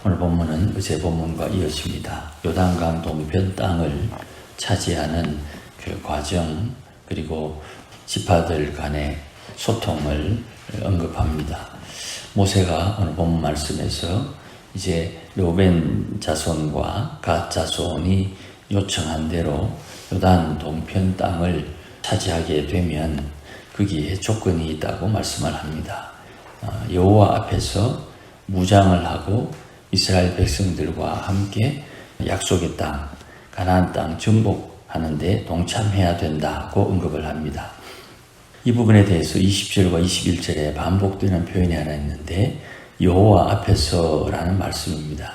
오늘 본문은 어제 본문과 이어집니다. 요단강 동편 땅을 차지하는 그 과정 그리고 지파들 간의 소통을 언급합니다. 모세가 오늘 본문 말씀에서 이제 르우벤 자손과 갓 자손이 요청한 대로 요단 동편 땅을 차지하게 되면 거기에 조건이 있다고 말씀을 합니다. 여호와 앞에서 무장을 하고 이스라엘 백성들과 함께 약속의 땅, 가나안 땅 정복하는 데 동참해야 된다고 언급을 합니다. 이 부분에 대해서 20절과 21절에 반복되는 표현이 하나 있는데 여호와 앞에서라는 말씀입니다.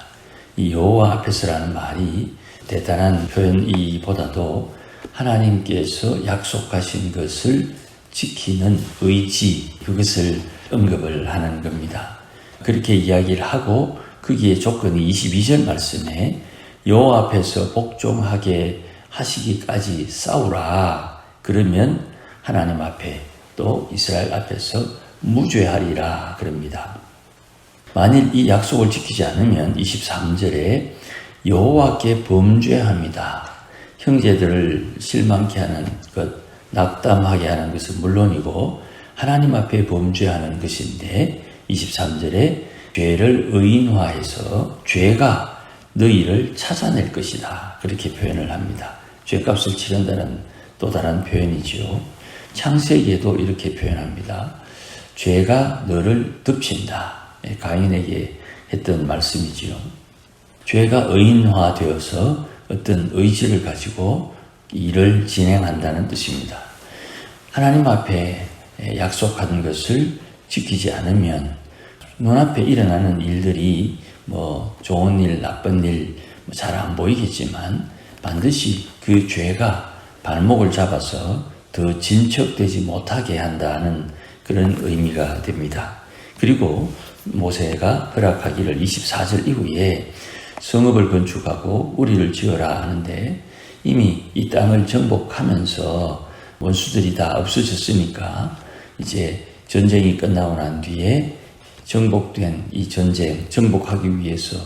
이 여호와 앞에서라는 말이 대단한 표현이보다도 하나님께서 약속하신 것을 지키는 의지, 그것을 언급을 하는 겁니다. 그렇게 이야기를 하고 거기에 조건이 22절 말씀에 여호와 앞에서 복종하게 하시기까지 싸우라. 그러면 하나님 앞에 또 이스라엘 앞에서 무죄하리라 그럽니다. 만일 이 약속을 지키지 않으면 23절에 여호와께 범죄합니다. 형제들을 실망케 하는 것, 낙담하게 하는 것은 물론이고 하나님 앞에 범죄하는 것인데 23절에 죄를 의인화해서 죄가 너희를 찾아낼 것이다. 그렇게 표현을 합니다. 죄값을 치른다는 또 다른 표현이지요. 창세기에도 이렇게 표현합니다. 죄가 너를 덮친다. 가인에게 했던 말씀이지요. 죄가 의인화되어서 어떤 의지를 가지고 일을 진행한다는 뜻입니다. 하나님 앞에 약속하는 것을 지키지 않으면 눈앞에 일어나는 일들이 좋은 일, 나쁜 일 잘 안 보이겠지만 반드시 그 죄가 발목을 잡아서 더 진척되지 못하게 한다는 그런 의미가 됩니다. 그리고 모세가 허락하기를 24절 이후에 성읍을 건축하고 우리를 지어라 하는데 이미 이 땅을 정복하면서 원수들이 다 없어졌으니까 이제 전쟁이 끝나고 난 뒤에 정복된 이 전쟁, 정복하기 위해서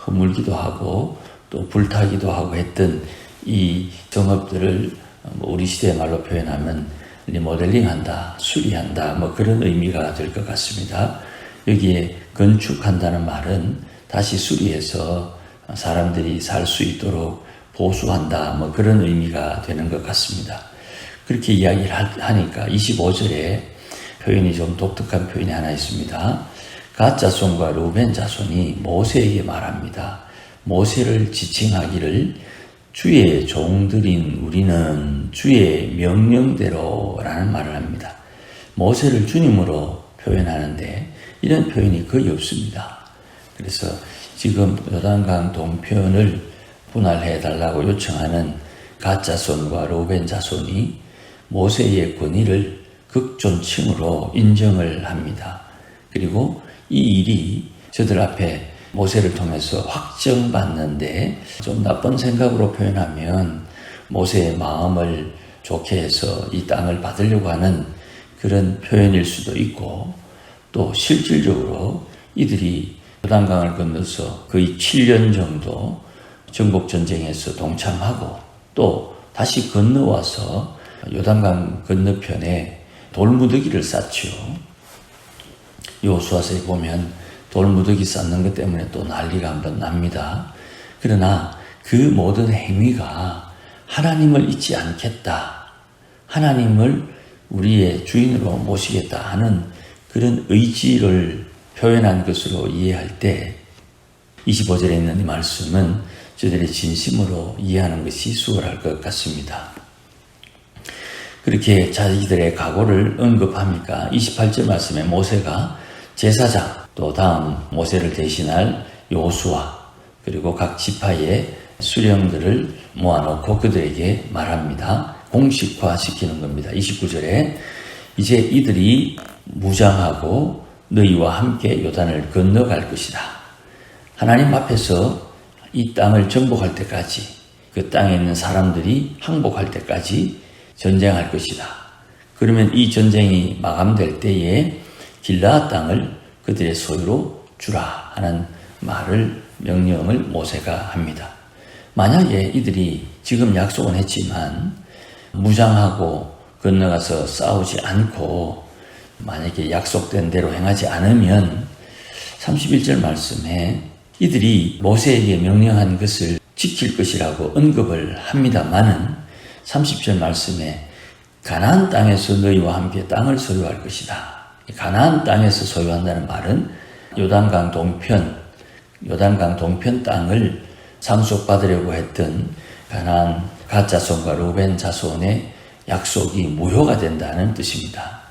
허물기도 하고 또 불타기도 하고 했던 이 성읍들을 우리 시대 말로 표현하면 리모델링한다, 수리한다, 그런 의미가 될 것 같습니다. 여기에 건축한다는 말은 다시 수리해서 사람들이 살 수 있도록 보수한다, 그런 의미가 되는 것 같습니다. 그렇게 이야기를 하니까 25절에 표현이 좀 독특한 표현이 하나 있습니다. 갓 자손과 르우벤 자손이 모세에게 말합니다. 모세를 지칭하기를 주의 종들인 우리는 주의 명령대로라는 말을 합니다. 모세를 주님으로 표현하는데 이런 표현이 거의 없습니다. 그래서 지금 요단강 동편을 분할해 달라고 요청하는 갓 자손과 르우벤 자손이 모세의 권위를 극존칭으로 인정을 합니다. 그리고 이 일이 저들 앞에 모세를 통해서 확정받는데 좀 나쁜 생각으로 표현하면 모세의 마음을 좋게 해서 이 땅을 받으려고 하는 그런 표현일 수도 있고 또 실질적으로 이들이 요단강을 건너서 거의 7년 정도 정복전쟁에서 동참하고 또 다시 건너와서 요단강 건너편에 돌무더기를 쌓죠. 여호수아서에 보면 돌무더기 쌓는 것 때문에 또 난리가 한번 납니다. 그러나 그 모든 행위가 하나님을 잊지 않겠다, 하나님을 우리의 주인으로 모시겠다 하는 그런 의지를 표현한 것으로 이해할 때 25절에 있는 이 말씀은 저들의 진심으로 이해하는 것이 수월할 것 같습니다. 그렇게 자기들의 각오를 언급하니까 28절 말씀에 모세가 제사장, 또 다음 모세를 대신할 여호수아, 그리고 각 지파의 수령들을 모아놓고 그들에게 말합니다. 공식화시키는 겁니다. 29절에 이제 이들이 무장하고 너희와 함께 요단을 건너갈 것이다. 하나님 앞에서 이 땅을 정복할 때까지, 그 땅에 있는 사람들이 항복할 때까지 전쟁할 것이다. 그러면 이 전쟁이 마감될 때에 길라앗 땅을 그들의 소유로 주라 하는 명령을 모세가 합니다. 만약에 이들이 지금 약속은 했지만 무장하고 건너가서 싸우지 않고 만약에 약속된 대로 행하지 않으면 31절 말씀에 이들이 모세에게 명령한 것을 지킬 것이라고 언급을 합니다만은 30절 말씀에 가나안 땅에서 너희와 함께 땅을 소유할 것이다. 가나안 땅에서 소유한다는 말은 요단강 동편 땅을 상속받으려고 했던 가나안 갓 자손과 루벤 자손의 약속이 무효가 된다는 뜻입니다.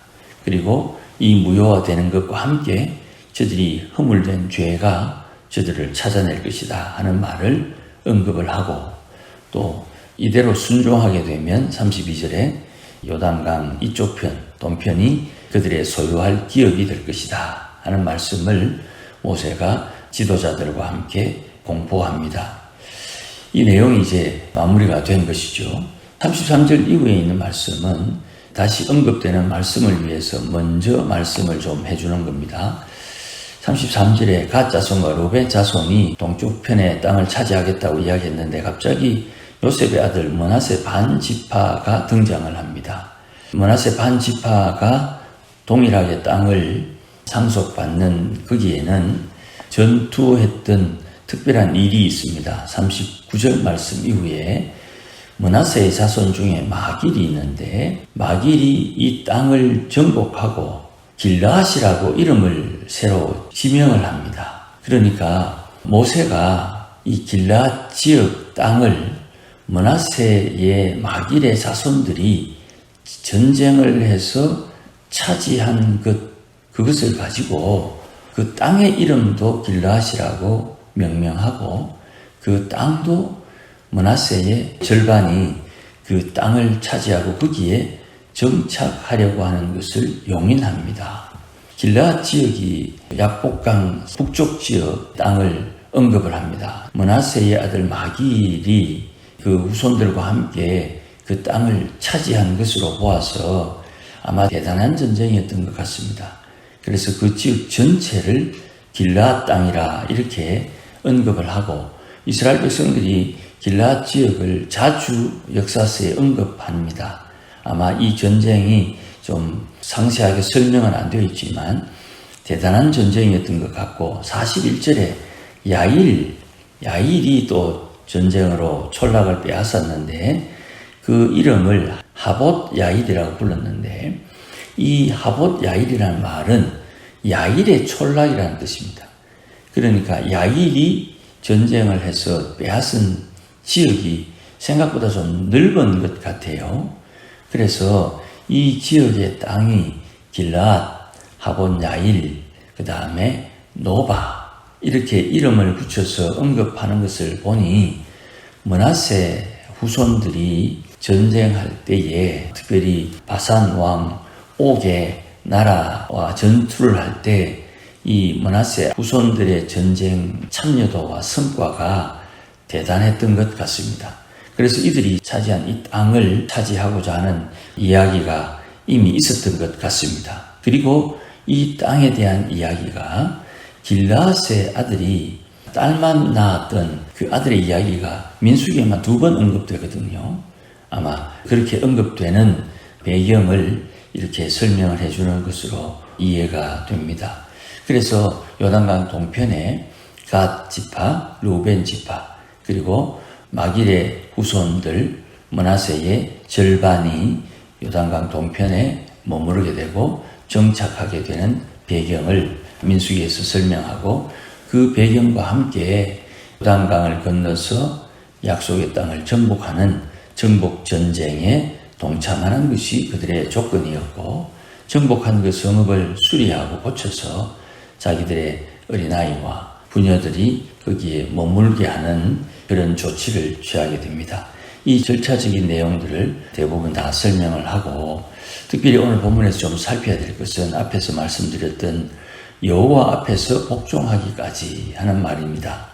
그리고 이 무효화되는 것과 함께 저들이 허물된 죄가 저들을 찾아낼 것이다 하는 말을 언급을 하고, 또 이대로 순종하게 되면 32절에 요단강 이쪽 편, 동편이 그들의 소유할 기업이 될 것이다 하는 말씀을 모세가 지도자들과 함께 공포합니다. 이 내용이 이제 마무리가 된 것이죠. 33절 이후에 있는 말씀은 다시 언급되는 말씀을 위해서 먼저 말씀을 좀 해주는 겁니다. 33절에 갓 자손과 루벤 자손이 동쪽 편의 땅을 차지하겠다고 이야기했는데 갑자기 요셉의 아들 므낫세 반지파가 등장을 합니다. 므낫세 반지파가 동일하게 땅을 상속받는 거기에는 전투했던 특별한 일이 있습니다. 39절 말씀 이후에 므낫세의 자손 중에 마길이 있는데 마길이 이 땅을 정복하고 길르앗이라고 이름을 새로 지명을 합니다. 그러니까 모세가 이 길르앗 지역 땅을 므낫세의 마길의 자손들이 전쟁을 해서 차지한 그것을 가지고 그 땅의 이름도 길르앗이라고 명명하고 그 땅도 므낫세의 절반이 그 땅을 차지하고 거기에 정착하려고 하는 것을 용인합니다. 길르앗 지역이 약복강 북쪽 지역 땅을 언급을 합니다. 므낫세의 아들 마길이 그 후손들과 함께 그 땅을 차지한 것으로 보아서 아마 대단한 전쟁이었던 것 같습니다. 그래서 그 지역 전체를 길르앗 땅이라 이렇게 언급을 하고 이스라엘 백성들이 길르앗 지역을 자주 역사서에 언급합니다. 아마 이 전쟁이 좀 상세하게 설명은 안 되어 있지만 대단한 전쟁이었던 것 같고 41절에 야일이 또 전쟁으로 촌락을 빼앗았는데 그 이름을 하봇 야일이라고 불렀는데 이 하봇 야일이라는 말은 야일의 촌락이라는 뜻입니다. 그러니까 야일이 전쟁을 해서 빼앗은 지역이 생각보다 좀 넓은 것 같아요. 그래서 이 지역의 땅이 길르앗, 하봇 야일, 그 다음에 노바 이렇게 이름을 붙여서 언급하는 것을 보니 므낫세 후손들이 전쟁할 때에 특별히 바산 왕 옥의 나라와 전투를 할 때 이 므낫세 후손들의 전쟁 참여도와 성과가 대단했던 것 같습니다. 그래서 이들이 차지한 이 땅을 차지하고자 하는 이야기가 이미 있었던 것 같습니다. 그리고 이 땅에 대한 이야기가 길르앗의 아들이 딸만 낳았던 그 아들의 이야기가 민수기에만 2번 언급되거든요. 아마 그렇게 언급되는 배경을 이렇게 설명을 해주는 것으로 이해가 됩니다. 그래서 요단강 동편에 갓 지파, 루벤 지파, 그리고 마길의 후손들 므낫세의 절반이 요단강 동편에 머무르게 되고 정착하게 되는 배경을 민수기에서 설명하고 그 배경과 함께 요단강을 건너서 약속의 땅을 정복하는 정복전쟁에 동참하는 것이 그들의 조건이었고 정복한 그 성읍을 수리하고 고쳐서 자기들의 어린아이와 부녀들이 거기에 머물게 하는 그런 조치를 취하게 됩니다. 이 절차적인 내용들을 대부분 다 설명을 하고 특별히 오늘 본문에서 좀 살펴야 될 것은 앞에서 말씀드렸던 여호와 앞에서 복종하기까지 하는 말입니다.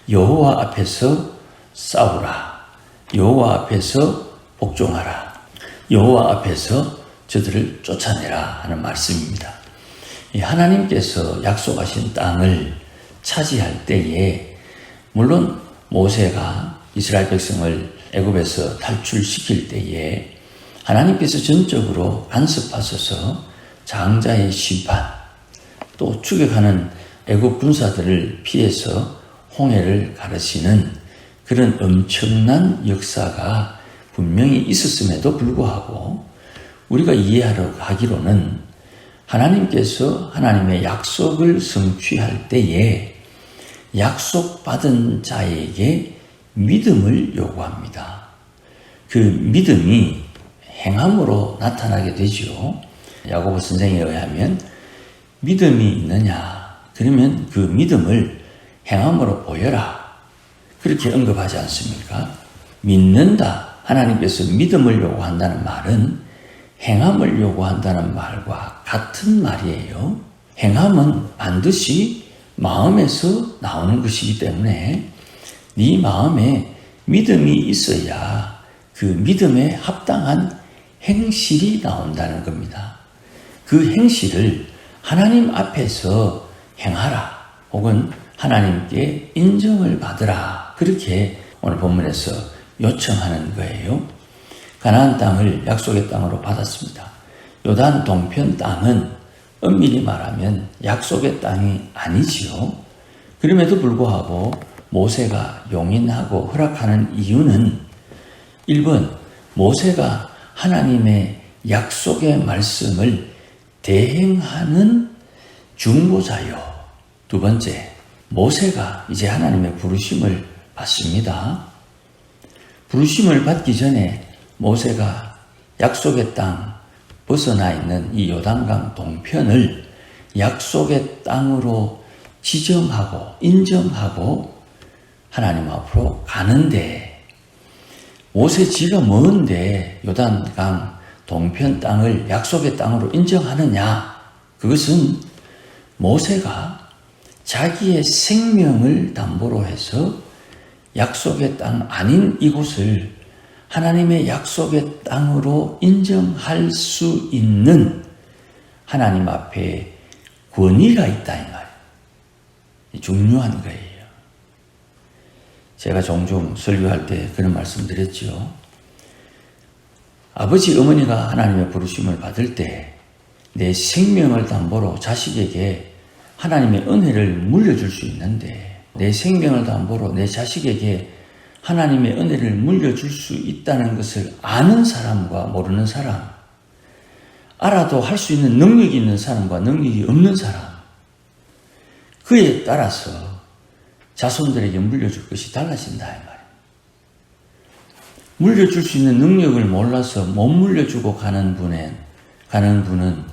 여호와 앞에서 싸우라. 여호와 앞에서 복종하라. 여호와 앞에서 저들을 쫓아내라 하는 말씀입니다. 하나님께서 약속하신 땅을 차지할 때에, 물론 모세가 이스라엘 백성을 애굽에서 탈출시킬 때에 하나님께서 전적으로 간섭하셔서 장자의 심판, 또 추격하는 애굽 군사들을 피해서 홍해를 가르시는 그런 엄청난 역사가 분명히 있었음에도 불구하고 우리가 이해하기로는 하나님께서 하나님의 약속을 성취할 때에 약속받은 자에게 믿음을 요구합니다. 그 믿음이 행함으로 나타나게 되죠. 야고보 선생에 의하면 믿음이 있느냐? 그러면 그 믿음을 행함으로 보여라. 그렇게 언급하지 않습니까? 믿는다. 하나님께서 믿음을 요구한다는 말은 행함을 요구한다는 말과 같은 말이에요. 행함은 반드시 마음에서 나오는 것이기 때문에 네 마음에 믿음이 있어야 그 믿음에 합당한 행실이 나온다는 겁니다. 그 행실을 하나님 앞에서 행하라, 혹은 하나님께 인정을 받으라, 그렇게 오늘 본문에서 요청하는 거예요. 가나안 땅을 약속의 땅으로 받았습니다. 요단 동편 땅은 엄밀히 말하면 약속의 땅이 아니지요. 그럼에도 불구하고 모세가 용인하고 허락하는 이유는 1번, 모세가 하나님의 약속의 말씀을 대행하는 중보자요. 2번째, 모세가 이제 하나님의 부르심을 받습니다. 부르심을 받기 전에 모세가 약속의 땅 벗어나 있는 이 요단강 동편을 약속의 땅으로 지정하고 인정하고 하나님 앞으로 가는데, 모세 지가 먼데 요단강 동편 땅을 약속의 땅으로 인정하느냐? 그것은 모세가 자기의 생명을 담보로 해서 약속의 땅 아닌 이곳을 하나님의 약속의 땅으로 인정할 수 있는 하나님 앞에 권위가 있다, 이 말이에요. 중요한 거예요. 제가 종종 설교할 때 그런 말씀 드렸죠. 아버지, 어머니가 하나님의 부르심을 받을 때 내 생명을 담보로 자식에게 하나님의 은혜를 물려줄 수 있는데, 내 생명을 담보로 내 자식에게 하나님의 은혜를 물려줄 수 있다는 것을 아는 사람과 모르는 사람, 알아도 할 수 있는 능력이 있는 사람과 능력이 없는 사람, 그에 따라서 자손들에게 물려줄 것이 달라진다, 이 말이에요. 물려줄 수 있는 능력을 몰라서 못 물려주고 가는 분은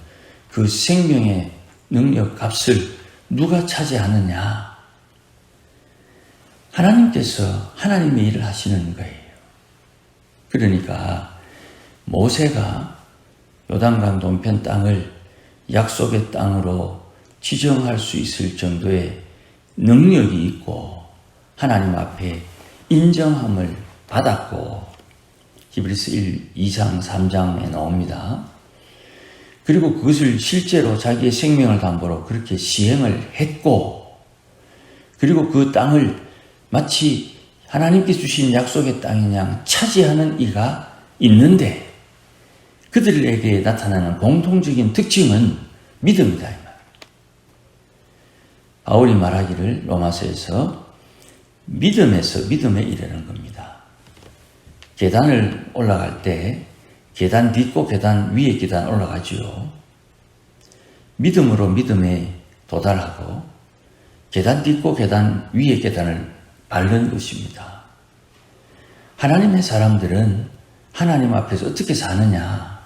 그 생명의 능력 값을 누가 차지하느냐? 하나님께서 하나님의 일을 하시는 거예요. 그러니까 모세가 요단강 동편 땅을 약속의 땅으로 지정할 수 있을 정도의 능력이 있고 하나님 앞에 인정함을 받았고, 히브리서 1, 2장, 3장에 나옵니다. 그리고 그것을 실제로 자기의 생명을 담보로 그렇게 시행을 했고, 그리고 그 땅을 마치 하나님께 주신 약속의 땅인 양 차지하는 이가 있는데, 그들에게 나타나는 공통적인 특징은 믿음이다. 바울이 말하기를 로마서에서 믿음에서 믿음에 이르는 겁니다. 계단을 올라갈 때 계단 딛고 계단 위에 계단 올라가지요. 믿음으로 믿음에 도달하고 계단 딛고 계단 위에 계단을 밟는 것입니다. 하나님의 사람들은 하나님 앞에서 어떻게 사느냐?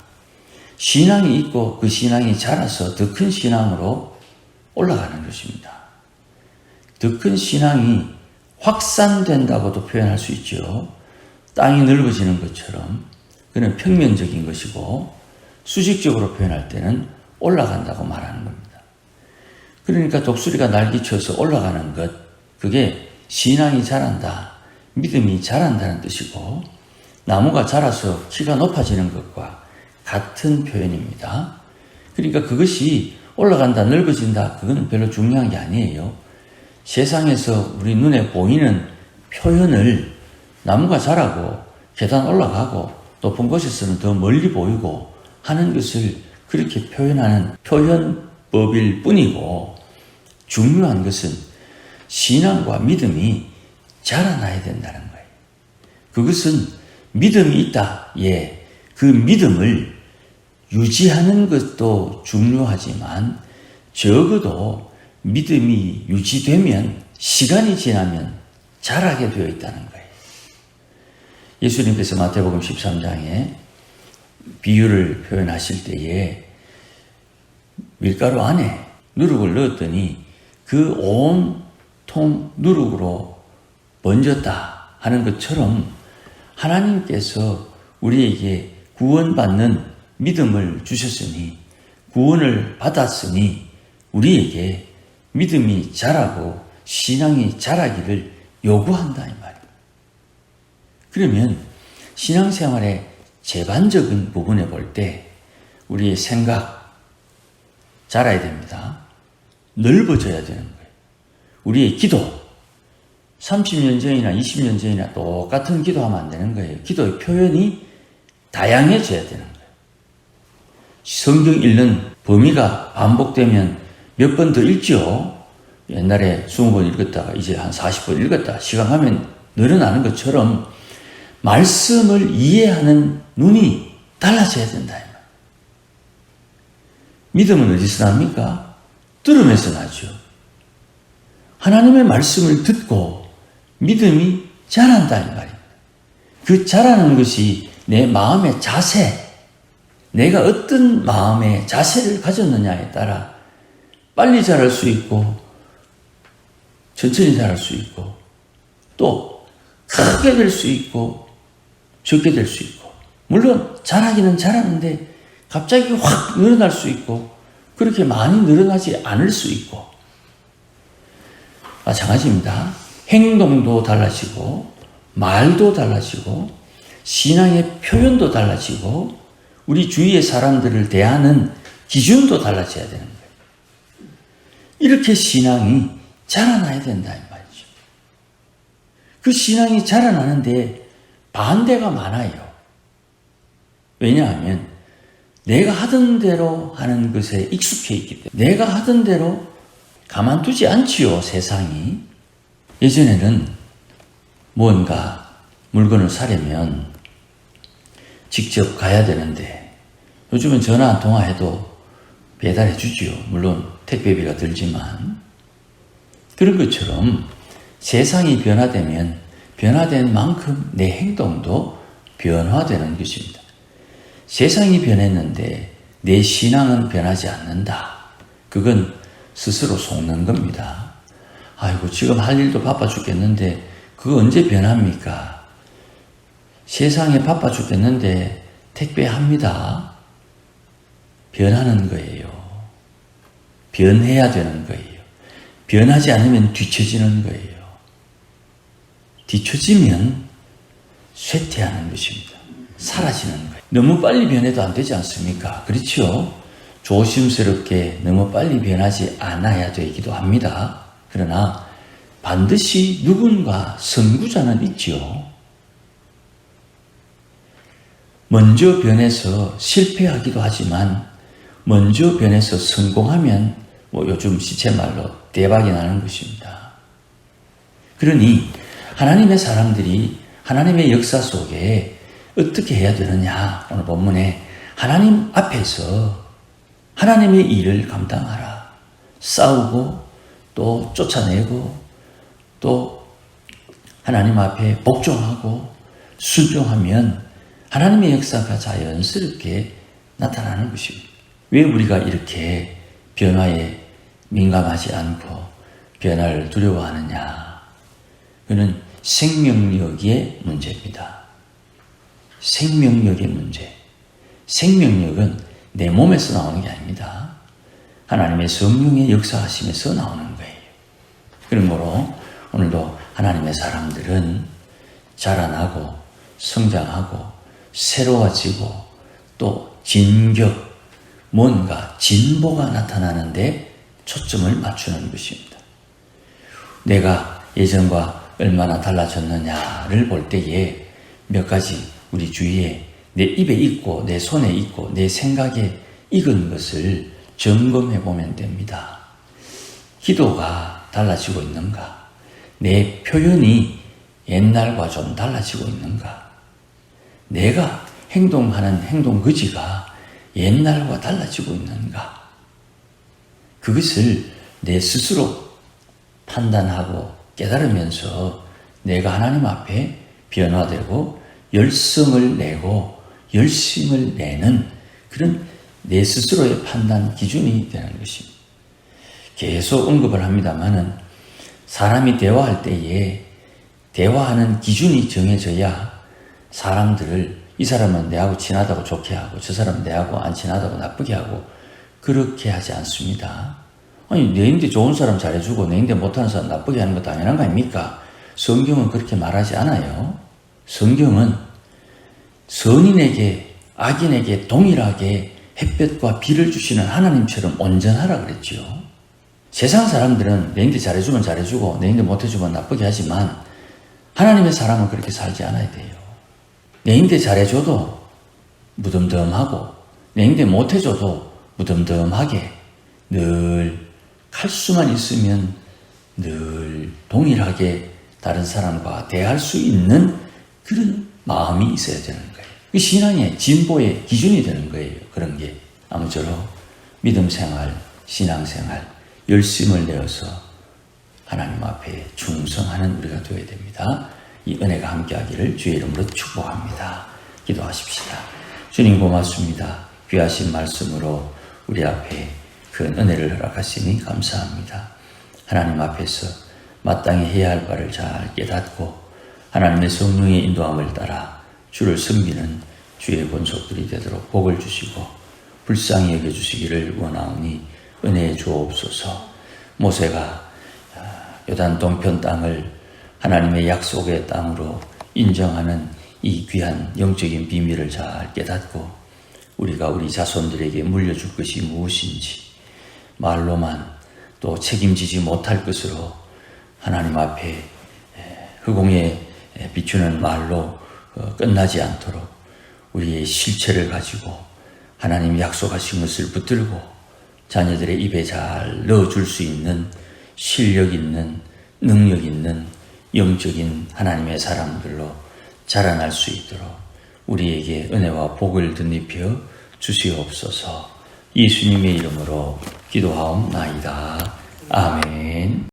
신앙이 있고 그 신앙이 자라서 더 큰 신앙으로 올라가는 것입니다. 더 큰 신앙이 확산된다고도 표현할 수 있죠. 땅이 넓어지는 것처럼 그는 평면적인 것이고, 수직적으로 표현할 때는 올라간다고 말하는 겁니다. 그러니까 독수리가 날개쳐서 올라가는 것, 그게 신앙이 자란다, 믿음이 자란다는 뜻이고, 나무가 자라서 키가 높아지는 것과 같은 표현입니다. 그러니까 그것이 올라간다, 넓어진다, 그건 별로 중요한 게 아니에요. 세상에서 우리 눈에 보이는 표현을 나무가 자라고 계단 올라가고 높은 곳에서는 더 멀리 보이고 하는 것을 그렇게 표현하는 표현법일 뿐이고, 중요한 것은 신앙과 믿음이 자라나야 된다는 거예요. 그것은 믿음이 있다. 예. 그 믿음을 유지하는 것도 중요하지만 적어도 믿음이 유지되면 시간이 지나면 자라게 되어 있다는 거예요. 예수님께서 마태복음 13장에 비유를 표현하실 때에 밀가루 안에 누룩을 넣었더니 그 온 통 누룩으로 번졌다 하는 것처럼 하나님께서 우리에게 구원받는 믿음을 주셨으니, 구원을 받았으니 우리에게 믿음이 자라고 신앙이 자라기를 요구한다 이 말이에요. 그러면 신앙생활의 제반적인 부분에 볼 때 우리의 생각 자라야 됩니다. 넓어져야 되는 거예요. 우리의 기도, 30년 전이나 20년 전이나 똑같은 기도하면 안 되는 거예요. 기도의 표현이 다양해져야 되는 거예요. 성경 읽는 범위가 반복되면 몇 번 더 읽죠. 옛날에 20번 읽었다가 이제 한 40번 읽었다. 시간 가면 늘어나는 것처럼 말씀을 이해하는 눈이 달라져야 된다. 믿음은 어디서 납니까? 들음에서 나죠. 하나님의 말씀을 듣고 믿음이 자란다 이 말입니다. 그 자라는 것이 내 마음의 자세, 내가 어떤 마음의 자세를 가졌느냐에 따라 빨리 자랄 수 있고 천천히 자랄 수 있고 또 크게 될 수 있고 적게 될 수 있고, 물론 자라기는 자라는데 갑자기 확 늘어날 수 있고 그렇게 많이 늘어나지 않을 수 있고 마찬가지입니다. 행동도 달라지고 말도 달라지고 신앙의 표현도 달라지고 우리 주위의 사람들을 대하는 기준도 달라져야 되는 거예요. 이렇게 신앙이 자라나야 된다 이 말이죠. 그 신앙이 자라나는데 반대가 많아요. 왜냐하면 내가 하던 대로 하는 것에 익숙해 있기 때문에. 내가 하던 대로 가만두지 않지요, 세상이. 예전에는 뭔가 물건을 사려면 직접 가야 되는데 요즘은 전화 한 통화해도 배달해 주지요. 물론 택배비가 들지만. 그런 것처럼 세상이 변화되면 변화된 만큼 내 행동도 변화되는 것입니다. 세상이 변했는데 내 신앙은 변하지 않는다. 그건 스스로 속는 겁니다. 아이고, 지금 할 일도 바빠 죽겠는데 그거 언제 변합니까? 세상에 바빠 죽겠는데 택배합니다. 변하는 거예요. 변해야 되는 거예요. 변하지 않으면 뒤처지는 거예요. 뒤처지면 쇠퇴하는 것입니다. 사라지는 거예요. 너무 빨리 변해도 안 되지 않습니까? 그렇죠? 조심스럽게 너무 빨리 변하지 않아야 되기도 합니다. 그러나 반드시 누군가 선구자는 있지요. 먼저 변해서 실패하기도 하지만 먼저 변해서 성공하면 요즘 시체말로 대박이 나는 것입니다. 그러니 하나님의 사람들이 하나님의 역사 속에 어떻게 해야 되느냐, 오늘 본문에 하나님 앞에서 하나님의 일을 감당하라. 싸우고 또 쫓아내고 또 하나님 앞에 복종하고 순종하면 하나님의 역사가 자연스럽게 나타나는 것입니다. 왜 우리가 이렇게 변화에 민감하지 않고 변화를 두려워하느냐? 그는 생명력의 문제입니다. 생명력의 문제. 생명력은 내 몸에서 나오는 게 아닙니다. 하나님의 성령의 역사하심에서 나오는 거예요. 그러므로 오늘도 하나님의 사람들은 자라나고 성장하고 새로워지고 또 진격, 뭔가 진보가 나타나는데 초점을 맞추는 것입니다. 내가 예전과 얼마나 달라졌느냐를 볼 때에 몇 가지 우리 주위에 내 입에 있고 내 손에 있고 내 생각에 익은 것을 점검해 보면 됩니다. 기도가 달라지고 있는가? 내 표현이 옛날과 좀 달라지고 있는가? 내가 행동하는 행동거지가 옛날과 달라지고 있는가? 그것을 내 스스로 판단하고 깨달으면서 내가 하나님 앞에 변화되고 열성을 내고 열심을 내는 그런 내 스스로의 판단 기준이 되는 것입니다. 계속 언급을 합니다마는 사람이 대화할 때에 대화하는 기준이 정해져야 사람들을 이 사람은 내하고 친하다고 좋게 하고 저 사람은 내하고 안 친하다고 나쁘게 하고 그렇게 하지 않습니다. 아니 내인데 좋은 사람 잘해주고 내인데 못하는 사람 나쁘게 하는 거 당연한 거 아닙니까? 성경은 그렇게 말하지 않아요. 성경은 선인에게 악인에게 동일하게 햇볕과 비를 주시는 하나님처럼 온전하라 그랬죠. 세상 사람들은 내인데 잘해주면 잘해주고 내인데 못해주면 나쁘게 하지만 하나님의 사람은 그렇게 살지 않아야 돼요. 내인데 잘해줘도 무덤덤하고 내인데 못해줘도 무덤덤하게 늘 칼수만 있으면 늘 동일하게 다른 사람과 대할 수 있는 그런 마음이 있어야 되는 거예요. 그 신앙의 진보의 기준이 되는 거예요. 그런 게 아무쪼록 믿음생활, 신앙생활 열심을 내어서 하나님 앞에 충성하는 우리가 되어야 됩니다. 이 은혜가 함께하기를 주의 이름으로 축복합니다. 기도하십시다. 주님 고맙습니다. 귀하신 말씀으로 우리 앞에 큰 은혜를 허락하시니 감사합니다. 하나님 앞에서 마땅히 해야 할 바를 잘 깨닫고 하나님의 성령의 인도함을 따라 주를 섬기는 주의 본속들이 되도록 복을 주시고 불쌍히 여겨주시기를 원하오니 은혜에 주옵소서. 모세가 요단 동편 땅을 하나님의 약속의 땅으로 인정하는 이 귀한 영적인 비밀을 잘 깨닫고 우리가 우리 자손들에게 물려줄 것이 무엇인지 말로만 또 책임지지 못할 것으로 하나님 앞에 허공에 비추는 말로 끝나지 않도록 우리의 실체를 가지고 하나님 약속하신 것을 붙들고 자녀들의 입에 잘 넣어줄 수 있는 실력 있는 능력 있는 영적인 하나님의 사람들로 자라날 수 있도록 우리에게 은혜와 복을 덧입혀 주시옵소서. 예수님의 이름으로 기도하옵나이다. 아멘.